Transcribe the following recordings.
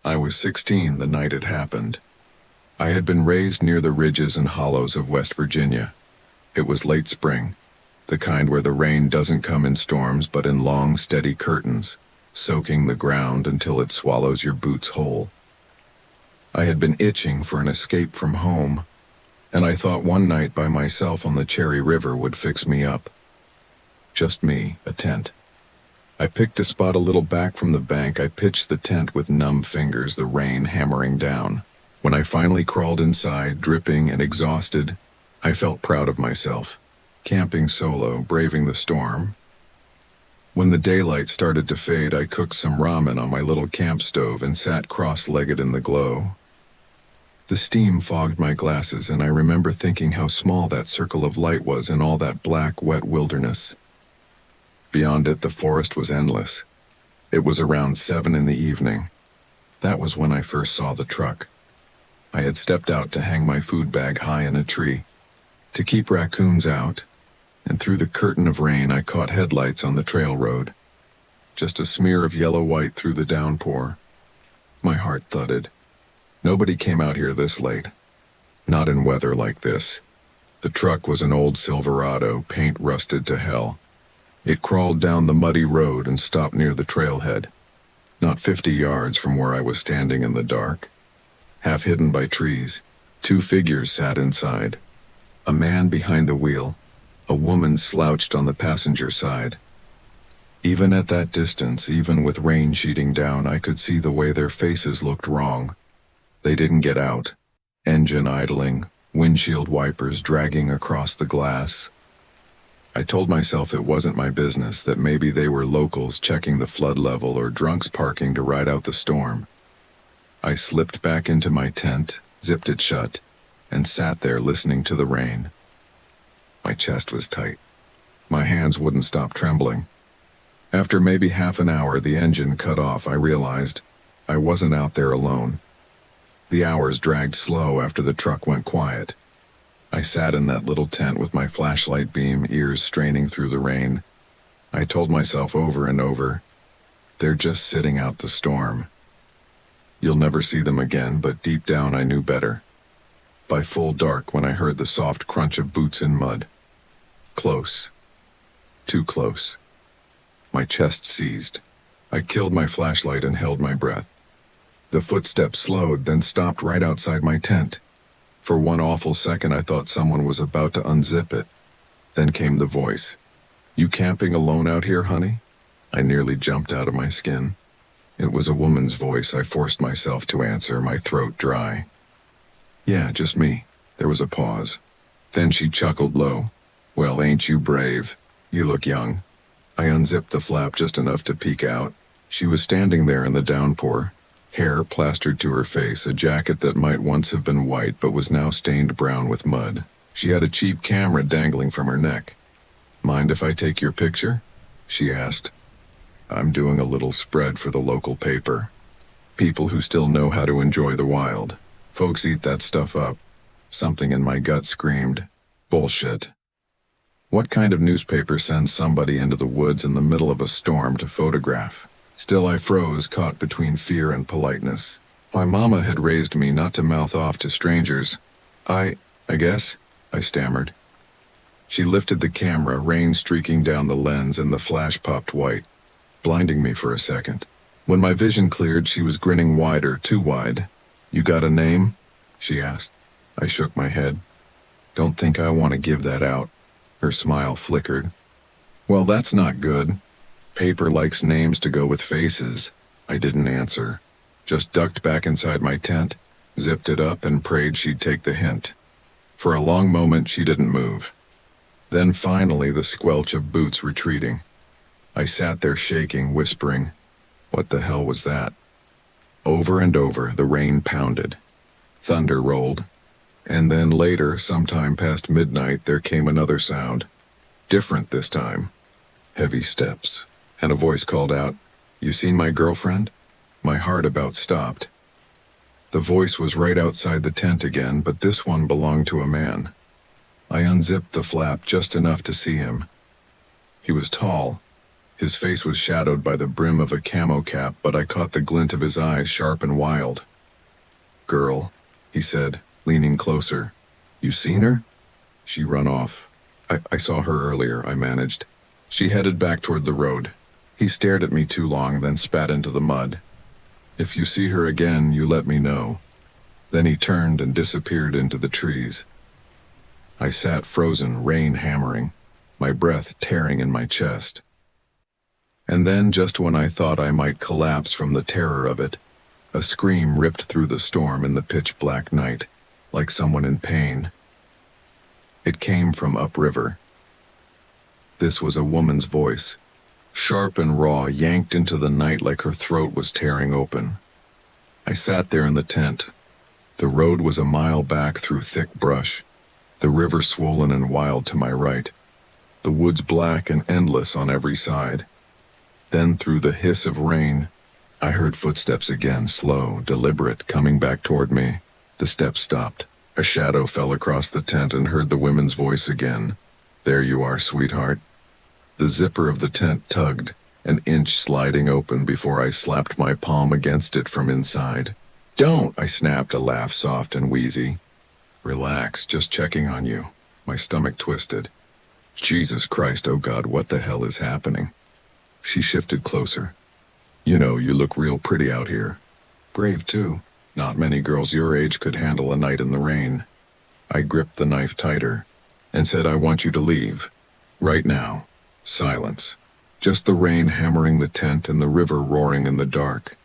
I was 16 the night it happened. I had been raised near the ridges and hollows of West Virginia. It was late spring, the kind where the rain doesn't come in storms but in long, steady curtains, soaking the ground until it swallows your boots whole. I had been itching for an escape from home, and I thought one night by myself on the Cherry River would fix me up. Just me, a tent. I picked a spot a little back from the bank. I pitched the tent with numb fingers, the rain hammering down. When I finally crawled inside, dripping and exhausted, I felt proud of myself, camping solo, braving the storm. When the daylight started to fade, I cooked some ramen on my little camp stove and sat cross-legged in the glow. The steam fogged my glasses, and I remember thinking how small that circle of light was in all that black, wet wilderness. Beyond it, the forest was endless. It was around 7 in the evening. That was when I first saw the truck. I had stepped out to hang my food bag high in a tree, to keep raccoons out, and through the curtain of rain I caught headlights on the trail road. Just a smear of yellow-white through the downpour. My heart thudded. Nobody came out here this late. Not in weather like this. The truck was an old Silverado, paint rusted to hell. It crawled down the muddy road and stopped near the trailhead, not 50 yards from where I was standing in the dark. Half hidden by trees, 2 figures sat inside. A man behind the wheel, a woman slouched on the passenger side. Even at that distance, even with rain sheeting down, I could see the way their faces looked wrong. They didn't get out. Engine idling, windshield wipers dragging across the glass. I told myself it wasn't my business, that maybe they were locals checking the flood level or drunks parking to ride out the storm. I slipped back into my tent, zipped it shut, and sat there listening to the rain. My chest was tight. My hands wouldn't stop trembling. After maybe half an hour, the engine cut off. I realized I wasn't out there alone. The hours dragged slow after the truck went quiet. I sat in that little tent with my flashlight beam, ears straining through the rain. I told myself over and over, they're just sitting out the storm. You'll never see them again, but deep down I knew better. By full dark, when I heard the soft crunch of boots in mud. Close. Too close. My chest seized. I killed my flashlight and held my breath. The footsteps slowed, then stopped right outside my tent. For one awful second I thought someone was about to unzip it. Then came the voice. "You camping alone out here, honey?" I nearly jumped out of my skin. It was a woman's voice. I forced myself to answer, my throat dry. "Yeah, just me." There was a pause. Then she chuckled low. "Well, ain't you brave? You look young." I unzipped the flap just enough to peek out. She was standing there in the downpour. Hair plastered to her face, a jacket that might once have been white but was now stained brown with mud. She had a cheap camera dangling from her neck. "Mind if I take your picture?" she asked. "I'm doing a little spread for the local paper. People who still know how to enjoy the wild. Folks eat that stuff up." Something in my gut screamed, "Bullshit." What kind of newspaper sends somebody into the woods in the middle of a storm to photograph? Still I froze, caught between fear and politeness. My mama had raised me not to mouth off to strangers. I guess, I stammered. She lifted the camera, rain streaking down the lens, and the flash popped white, blinding me for a second. When my vision cleared, she was grinning wider, too wide. "You got a name?" she asked. I shook my head. "Don't think I want to give that out." Her smile flickered. "Well, that's not good. Paper likes names to go with faces." I didn't answer, just ducked back inside my tent, zipped it up, and prayed she'd take the hint. For a long moment, she didn't move. Then finally, the squelch of boots retreating. I sat there shaking, whispering, "What the hell was that?" Over and over, the rain pounded. Thunder rolled. And then later, sometime past midnight, there came another sound. Different this time. Heavy steps. And a voice called out, "You seen my girlfriend?" My heart about stopped. The voice was right outside the tent again, but this one belonged to a man. I unzipped the flap just enough to see him. He was tall, His face was shadowed by the brim of a camo cap, but I caught the glint of his eyes, sharp and wild. "Girl," he said, leaning closer. "You seen her?" "She run off. I saw her earlier," I managed. "She headed back toward the road." He stared at me too long, then spat into the mud. "If you see her again, you let me know." Then he turned and disappeared into the trees. I sat frozen, rain hammering, my breath tearing in my chest. And then, just when I thought I might collapse from the terror of it, a scream ripped through the storm in the pitch-black night, like someone in pain. It came from upriver. This was a woman's voice, sharp and raw, yanked into the night like her throat was tearing open. I sat there in the tent. The road was a mile back through thick brush, the river swollen and wild to my right, the woods black and endless on every side. Then, through the hiss of rain, I heard footsteps again, slow, deliberate, coming back toward me. The steps stopped. A shadow fell across the tent and heard the woman's voice again. "There you are, sweetheart." The zipper of the tent tugged, an inch sliding open before I slapped my palm against it from inside. "Don't!" I snapped, a laugh soft and wheezy. "Relax, just checking on you." My stomach twisted. Jesus Christ, oh God, what the hell is happening? She shifted closer. "You know, you look real pretty out here. Brave, too. Not many girls your age could handle a night in the rain." I gripped the knife tighter and said, "I want you to leave. Right now." Silence. Just the rain hammering the tent and the river roaring in the dark.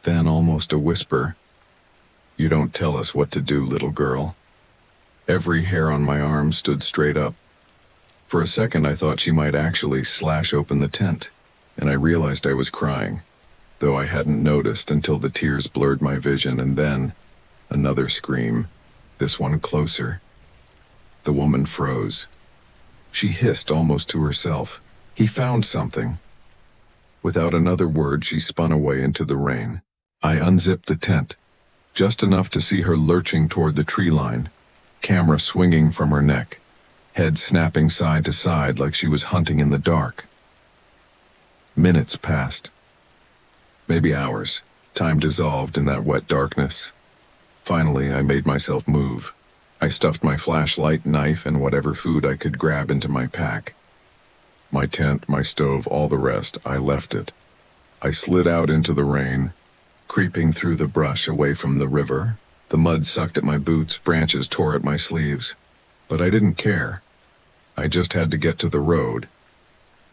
Then, almost a whisper, "You don't tell us what to do, little girl." Every hair on my arm stood straight up. For a second I thought she might actually slash open the tent, and I realized I was crying, though I hadn't noticed until the tears blurred my vision. And then, another scream, this one closer. The woman froze. She hissed almost to herself, "He found something." Without another word, she spun away into the rain. I unzipped the tent, just enough to see her lurching toward the tree line, camera swinging from her neck, head snapping side to side like she was hunting in the dark. Minutes passed. Maybe hours. Time dissolved in that wet darkness. Finally, I made myself move. I stuffed my flashlight, knife, and whatever food I could grab into my pack. My tent, my stove, all the rest, I left it. I slid out into the rain, creeping through the brush away from the river. The mud sucked at my boots, branches tore at my sleeves. But I didn't care. I just had to get to the road.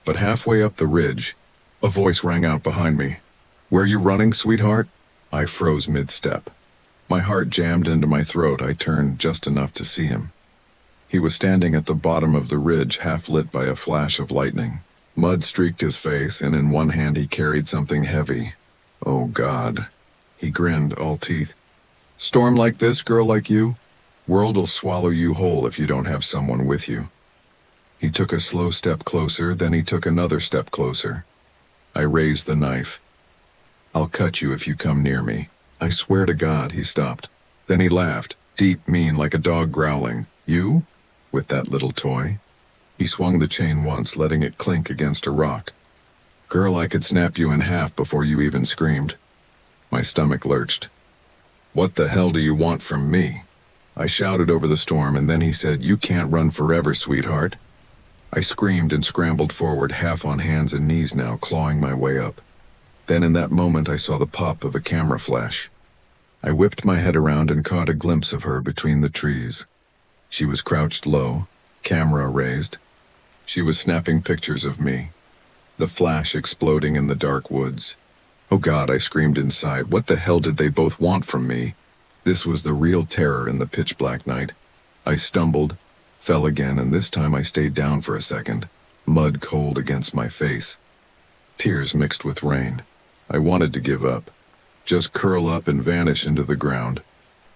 But halfway up the ridge, a voice rang out behind me. "Where you running, sweetheart?" I froze mid-step. My heart jammed into my throat. I turned just enough to see him. He was standing at the bottom of the ridge, half lit by a flash of lightning. Mud streaked his face, and in one hand he carried something heavy. Oh, God. He grinned, all teeth. "Storm like this, girl like you? World'll swallow you whole if you don't have someone with you." He took a slow step closer, then he took another step closer. I raised the knife. "I'll cut you if you come near me. I swear to God." He stopped. Then he laughed, deep, mean, like a dog growling. "You? With that little toy?" He swung the chain once, letting it clink against a rock. "Girl, I could snap you in half before you even screamed." My stomach lurched. "What the hell do you want from me?" I shouted over the storm, and then he said, "You can't run forever, sweetheart." I screamed and scrambled forward, half on hands and knees now, clawing my way up. Then in that moment I saw the pop of a camera flash. I whipped my head around and caught a glimpse of her between the trees. She was crouched low, camera raised. She was snapping pictures of me, the flash exploding in the dark woods. Oh God, I screamed inside. What the hell did they both want from me? This was the real terror in the pitch-black night. I stumbled, fell again, and this time I stayed down for a second, mud cold against my face. Tears mixed with rain. I wanted to give up, just curl up and vanish into the ground.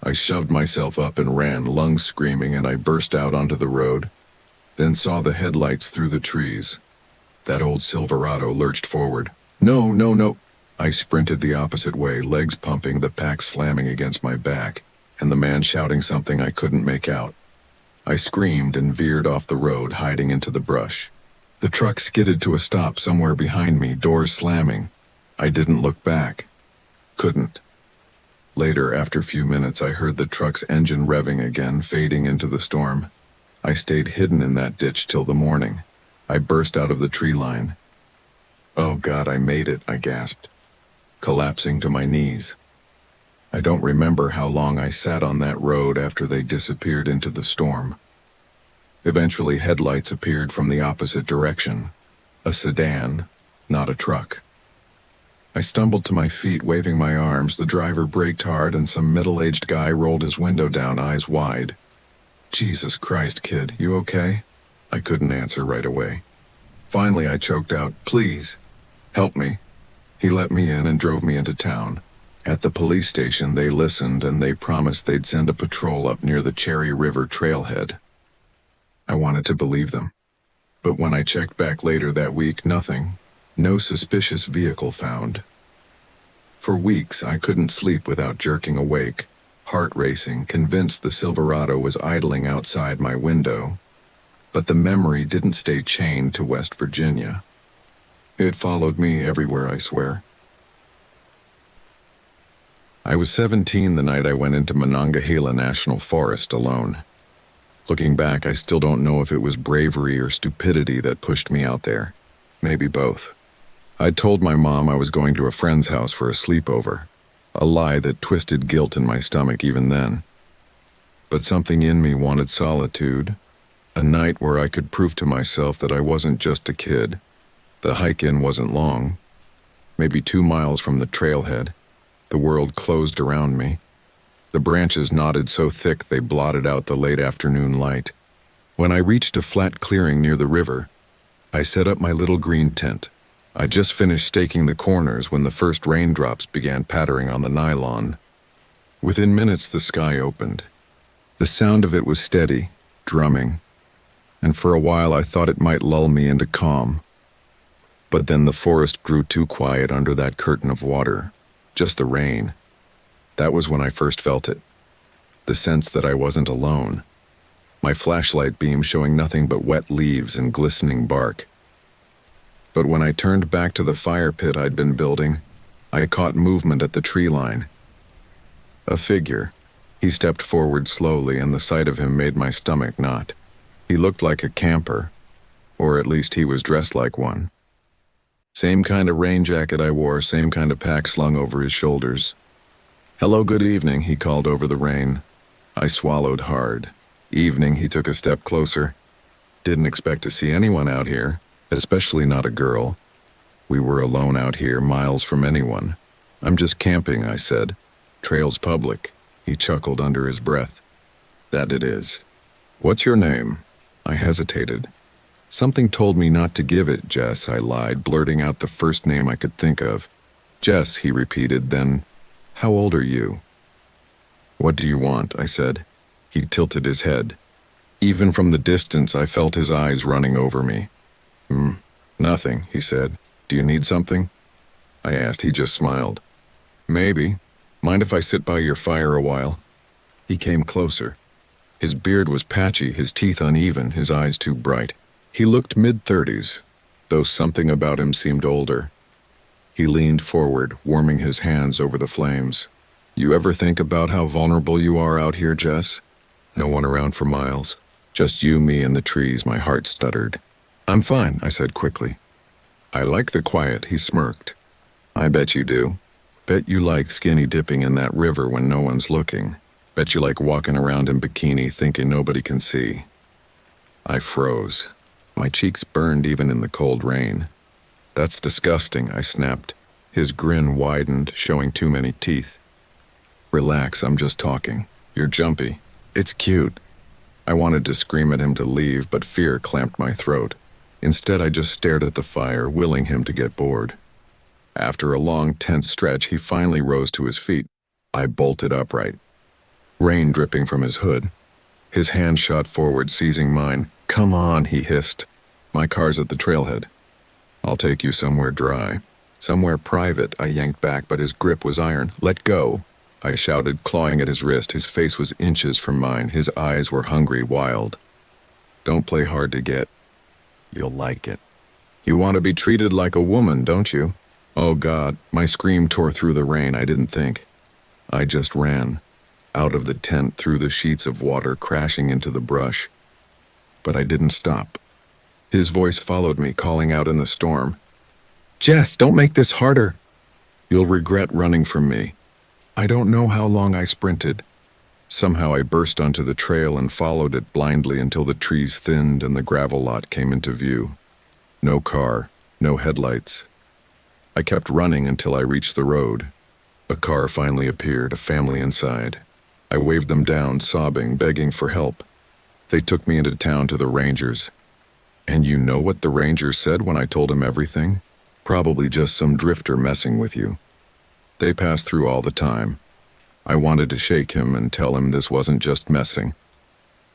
I shoved myself up and ran, lungs screaming, and I burst out onto the road, then saw the headlights through the trees. That old Silverado lurched forward. "No, no, no." I sprinted the opposite way, legs pumping, the pack slamming against my back, and the man shouting something I couldn't make out. I screamed and veered off the road, hiding into the brush. The truck skidded to a stop somewhere behind me, doors slamming. I didn't look back. Couldn't. Later, after a few minutes, I heard the truck's engine revving again, fading into the storm. I stayed hidden in that ditch till the morning. I burst out of the tree line. "Oh God, I made it," I gasped, collapsing to my knees. I don't remember how long I sat on that road after they disappeared into the storm. Eventually, headlights appeared from the opposite direction. A sedan, not a truck. I stumbled to my feet, waving my arms. The driver braked hard, and some middle-aged guy rolled his window down, eyes wide. "Jesus Christ, kid, you okay?" I couldn't answer right away. Finally, I choked out, "Please, help me." He let me in and drove me into town. At the police station, they listened, and they promised they'd send a patrol up near the Cherry River trailhead. I wanted to believe them. But when I checked back later that week, nothing. No suspicious vehicle found. For weeks, I couldn't sleep without jerking awake, heart racing, convinced the Silverado was idling outside my window. But the memory didn't stay chained to West Virginia. It followed me everywhere, I swear. I was 17 the night I went into Monongahela National Forest alone. Looking back, I still don't know if it was bravery or stupidity that pushed me out there. Maybe both. I'd told my mom I was going to a friend's house for a sleepover, a lie that twisted guilt in my stomach even then. But something in me wanted solitude, a night where I could prove to myself that I wasn't just a kid. The hike in wasn't long, maybe 2 miles from the trailhead. The world closed around me. The branches knotted so thick they blotted out the late afternoon light. When I reached a flat clearing near the river, I set up my little green tent. I just finished staking the corners when the first raindrops began pattering on the nylon. Within minutes, the sky opened. The sound of it was steady, drumming, and for a while I thought it might lull me into calm. But then the forest grew too quiet under that curtain of water, just the rain. That was when I first felt it, the sense that I wasn't alone. My flashlight beam showing nothing but wet leaves and glistening bark. But when I turned back to the fire pit I'd been building, I caught movement at the tree line. A figure. He stepped forward slowly, and the sight of him made my stomach knot. He looked like a camper, or at least he was dressed like one. Same kind of rain jacket I wore, same kind of pack slung over his shoulders. "Hello, good evening," he called over the rain. I swallowed hard. "Evening," he took a step closer. "Didn't expect to see anyone out here, especially not a girl. We were alone out here, miles from anyone." "I'm just camping," I said. "Trail's public." He chuckled under his breath. "That it is. What's your name?" I hesitated. "Something told me not to give it, Jess," I lied, blurting out the first name I could think of. "Jess," he repeated, then, "How old are you?" "What do you want?" I said. He tilted his head. Even from the distance, I felt his eyes running over me. Nothing," he said. "Do you need something?" I asked. He just smiled. "Maybe. Mind if I sit by your fire a while?" He came closer. His beard was patchy, his teeth uneven, his eyes too bright. He looked mid-30s, though something about him seemed older. He leaned forward, warming his hands over the flames. "You ever think about how vulnerable you are out here, Jess? No one around for miles. Just you, me, and the trees," my heart stuttered. "I'm fine," I said quickly. "I like the quiet," he smirked. "I bet you do. Bet you like skinny dipping in that river when no one's looking. Bet you like walking around in bikini thinking nobody can see." I froze. My cheeks burned even in the cold rain. "That's disgusting," I snapped. His grin widened, showing too many teeth. "Relax, I'm just talking. You're jumpy. It's cute." I wanted to scream at him to leave, but fear clamped my throat. Instead, I just stared at the fire, willing him to get bored. After a long, tense stretch, he finally rose to his feet. I bolted upright, rain dripping from his hood. His hand shot forward, seizing mine. "Come on," he hissed. "My car's at the trailhead. I'll take you somewhere dry." "Somewhere private," I yanked back, but his grip was iron. "Let go," I shouted, clawing at his wrist. His face was inches from mine. His eyes were hungry, wild. "Don't play hard to get. You'll like it." You want to be treated like a woman, don't you? Oh God, my scream tore through the rain. I didn't think. I just ran. Out of the tent, through the sheets of water, crashing into the brush. But I didn't stop. His voice followed me, calling out in the storm. Jess, don't make this harder. You'll regret running from me. I don't know how long I sprinted. Somehow I burst onto the trail and followed it blindly until the trees thinned and the gravel lot came into view. No car, no headlights. I kept running until I reached the road. A car finally appeared, a family inside. I waved them down, sobbing, begging for help. They took me into town to the rangers. And you know what the ranger said when I told him everything? Probably just some drifter messing with you. They passed through all the time. I wanted to shake him and tell him this wasn't just messing.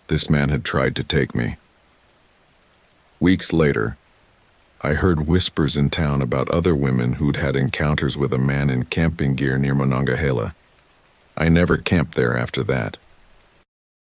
This man had tried to take me. Weeks later, I heard whispers in town about other women who'd had encounters with a man in camping gear near Monongahela. I never camped there after that.